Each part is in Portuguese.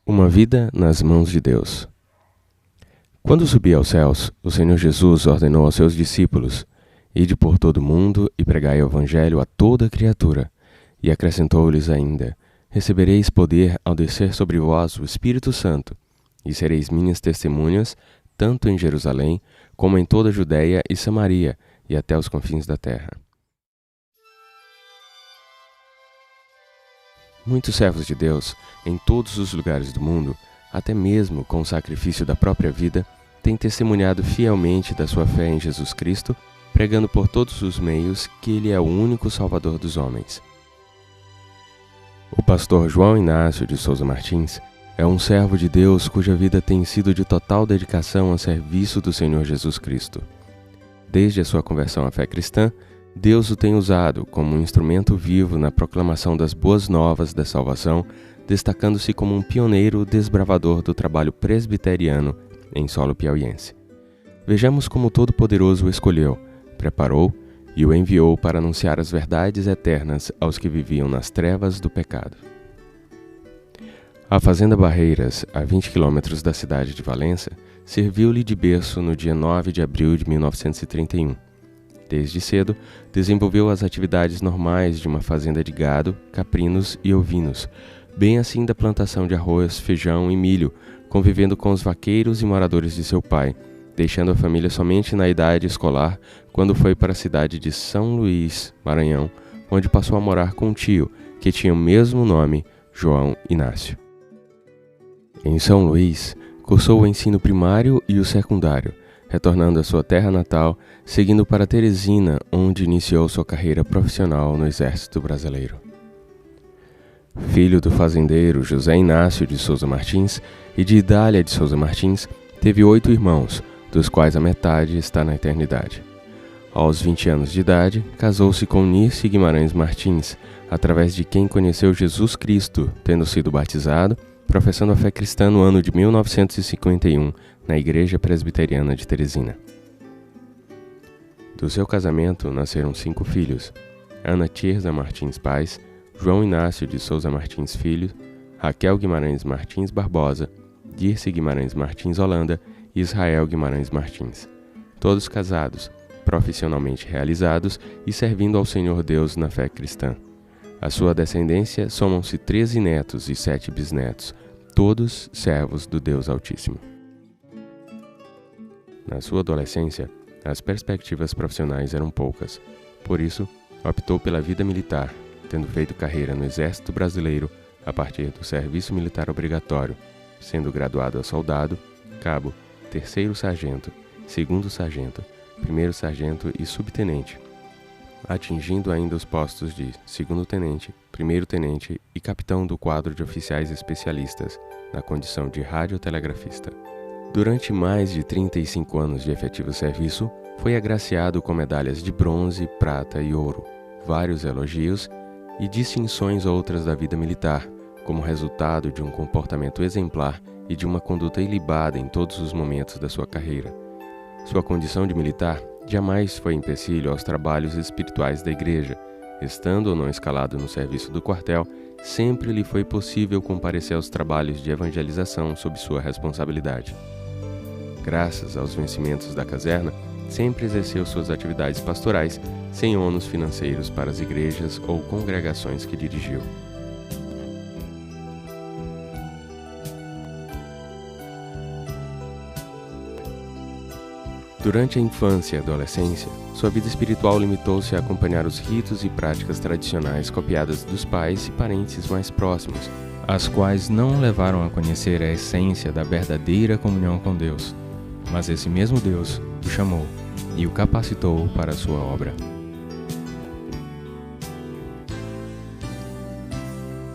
Uma vida nas mãos de Deus. Quando subia aos céus, o Senhor Jesus ordenou aos seus discípulos: Ide por todo o mundo e pregai o evangelho a toda criatura. E acrescentou-lhes ainda: Recebereis poder ao descer sobre vós o Espírito Santo, e sereis minhas testemunhas, tanto em Jerusalém, como em toda a Judéia e Samaria, e até os confins da terra. Muitos servos de Deus, em todos os lugares do mundo, até mesmo com o sacrifício da própria vida, têm testemunhado fielmente da sua fé em Jesus Cristo, pregando por todos os meios que Ele é o único Salvador dos homens. O pastor João Inácio de Souza Martins é um servo de Deus cuja vida tem sido de total dedicação a serviço do Senhor Jesus Cristo. Desde a sua conversão à fé cristã, Deus o tem usado como um instrumento vivo na proclamação das boas novas da salvação, destacando-se como um pioneiro desbravador do trabalho presbiteriano em solo piauiense. Vejamos como o Todo-Poderoso o escolheu, preparou e o enviou para anunciar as verdades eternas aos que viviam nas trevas do pecado. A Fazenda Barreiras, a 20 quilômetros da cidade de Valença, serviu-lhe de berço no dia 9 de abril de 1931. Desde cedo, desenvolveu as atividades normais de uma fazenda de gado, caprinos e ovinos, bem assim da plantação de arroz, feijão e milho, convivendo com os vaqueiros e moradores de seu pai, deixando a família somente na idade escolar, quando foi para a cidade de São Luís, Maranhão, onde passou a morar com um tio, que tinha o mesmo nome, João Inácio. Em São Luís, cursou o ensino primário e o secundário, retornando à sua terra natal, seguindo para Teresina, onde iniciou sua carreira profissional no Exército Brasileiro. Filho do fazendeiro José Inácio de Souza Martins e de Idália de Souza Martins, teve 8 irmãos, dos quais a metade está na eternidade. Aos 20 anos de idade, casou-se com Nirce Guimarães Martins, através de quem conheceu Jesus Cristo, tendo sido batizado, professando a fé cristã no ano de 1951, na Igreja Presbiteriana de Teresina. Do seu casamento nasceram 5 filhos: Ana Tirza Martins Pais, João Inácio de Souza Martins Filho, Raquel Guimarães Martins Barbosa, Dirce Guimarães Martins Holanda e Israel Guimarães Martins. Todos casados, profissionalmente realizados e servindo ao Senhor Deus na fé cristã. À sua descendência somam-se 13 netos e 7 bisnetos, todos servos do Deus Altíssimo. Na sua adolescência, as perspectivas profissionais eram poucas. Por isso, optou pela vida militar, tendo feito carreira no Exército Brasileiro a partir do serviço militar obrigatório, sendo graduado a soldado, cabo, 3º sargento, 2º sargento, 1º sargento e subtenente, atingindo ainda os postos de 2º tenente, 1º tenente e capitão do quadro de oficiais especialistas, na condição de radiotelegrafista. Durante mais de 35 anos de efetivo serviço, foi agraciado com medalhas de bronze, prata e ouro, vários elogios e distinções outras da vida militar, como resultado de um comportamento exemplar e de uma conduta ilibada em todos os momentos da sua carreira. Sua condição de militar jamais foi empecilho aos trabalhos espirituais da igreja. Estando ou não escalado no serviço do quartel, sempre lhe foi possível comparecer aos trabalhos de evangelização sob sua responsabilidade. Graças aos vencimentos da caserna, sempre exerceu suas atividades pastorais sem ônus financeiros para as igrejas ou congregações que dirigiu. Durante a infância e adolescência, sua vida espiritual limitou-se a acompanhar os ritos e práticas tradicionais copiadas dos pais e parentes mais próximos, as quais não o levaram a conhecer a essência da verdadeira comunhão com Deus. Mas esse mesmo Deus o chamou e o capacitou para a sua obra.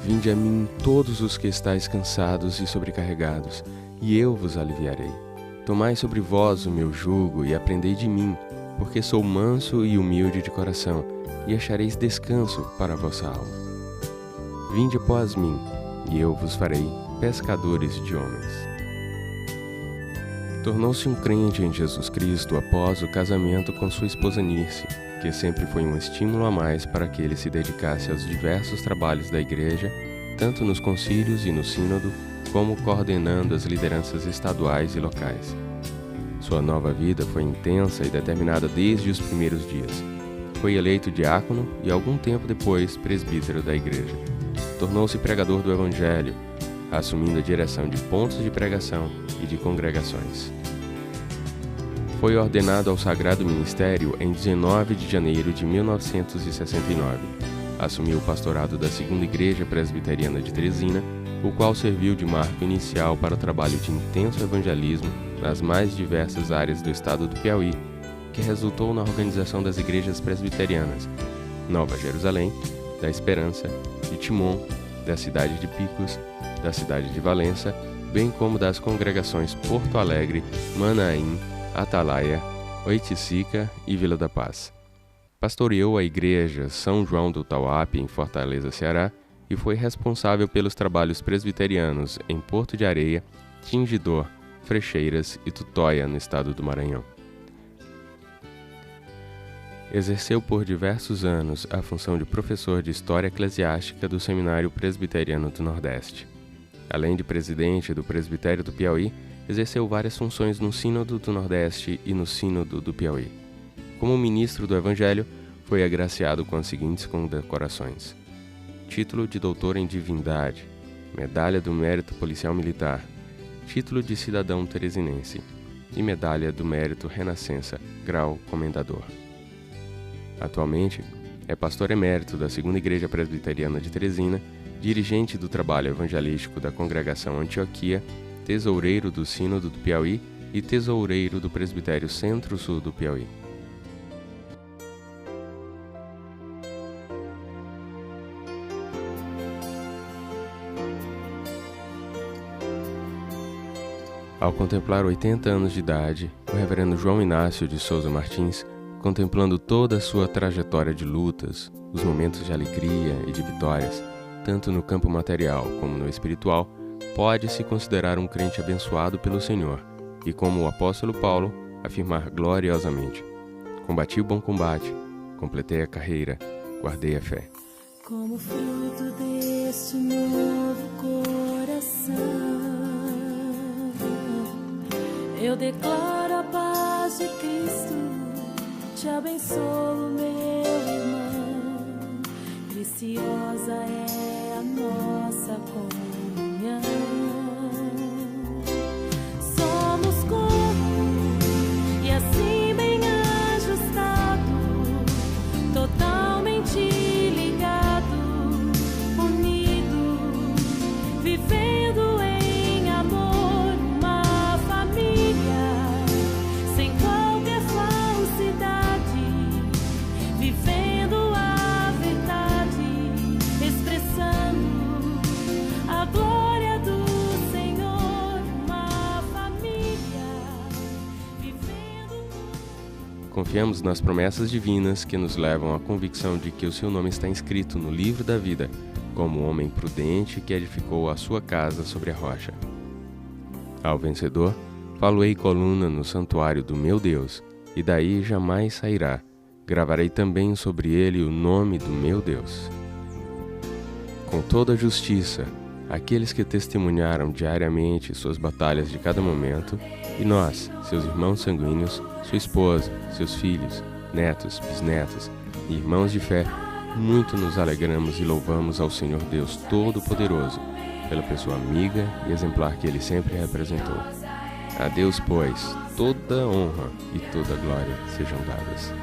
Vinde a mim todos os que estáis cansados e sobrecarregados, e eu vos aliviarei. Tomai sobre vós o meu jugo e aprendei de mim, porque sou manso e humilde de coração, e achareis descanso para a vossa alma. Vinde após mim, e eu vos farei pescadores de homens. Tornou-se um crente em Jesus Cristo após o casamento com sua esposa Nirce, que sempre foi um estímulo a mais para que ele se dedicasse aos diversos trabalhos da igreja, tanto nos concílios e no sínodo, como coordenando as lideranças estaduais e locais. Sua nova vida foi intensa e determinada desde os primeiros dias. Foi eleito diácono e, algum tempo depois, presbítero da igreja. Tornou-se pregador do Evangelho, assumindo a direção de pontos de pregação e de congregações. Foi ordenado ao sagrado ministério em 19 de janeiro de 1969. Assumiu o pastorado da Segunda Igreja Presbiteriana de Teresina, o qual serviu de marco inicial para o trabalho de intenso evangelismo nas mais diversas áreas do estado do Piauí, que resultou na organização das igrejas presbiterianas Nova Jerusalém, da Esperança, de Timon, da cidade de Picos, da cidade de Valença, bem como das congregações Porto Alegre, Manaim, Atalaia, Oiticica e Vila da Paz. Pastoreou a igreja São João do Tauape, em Fortaleza, Ceará, e foi responsável pelos trabalhos presbiterianos em Porto de Areia, Tingidor, Frecheiras e Tutóia, no estado do Maranhão. Exerceu por diversos anos a função de professor de História Eclesiástica do Seminário Presbiteriano do Nordeste. Além de presidente do Presbitério do Piauí, exerceu várias funções no Sínodo do Nordeste e no Sínodo do Piauí. Como ministro do Evangelho, foi agraciado com as seguintes condecorações: título de doutor em divindade, medalha do mérito policial militar, título de cidadão teresinense e medalha do mérito renascença, grau comendador. Atualmente, é pastor emérito da Segunda Igreja Presbiteriana de Teresina, dirigente do trabalho evangelístico da Congregação Antioquia, tesoureiro do Sínodo do Piauí e tesoureiro do Presbitério Centro-Sul do Piauí. Ao contemplar 80 anos de idade, o reverendo João Inácio de Souza Martins, contemplando toda a sua trajetória de lutas, os momentos de alegria e de vitórias, tanto no campo material como no espiritual, pode se considerar um crente abençoado pelo Senhor e, como o apóstolo Paulo, afirmar gloriosamente: combati o bom combate, completei a carreira, guardei a fé. Como fruto deste novo coração, eu declaro a paz de Cristo, te abençoo, meu irmão, preciosa é a nossa comunhão. Somos corpo e assim bem ajustado, totalmente ligado, unido, vivendo em amor, uma família sem qualquer falsidade, vivendo a verdade, expressando a glória do Senhor, uma família vivendo. Confiamos nas promessas divinas que nos levam à convicção de que o seu nome está inscrito no livro da vida, como um homem prudente que edificou a sua casa sobre a rocha. Ao vencedor, falo-ei coluna no santuário do meu Deus, e daí jamais sairá. Gravarei também sobre ele o nome do meu Deus. Com toda a justiça, aqueles que testemunharam diariamente suas batalhas de cada momento, e nós, seus irmãos sanguíneos, sua esposa, seus filhos, netos, bisnetos e irmãos de fé, muito nos alegramos e louvamos ao Senhor Deus Todo-Poderoso, pela pessoa amiga e exemplar que Ele sempre representou. A Deus, pois, toda honra e toda glória sejam dadas.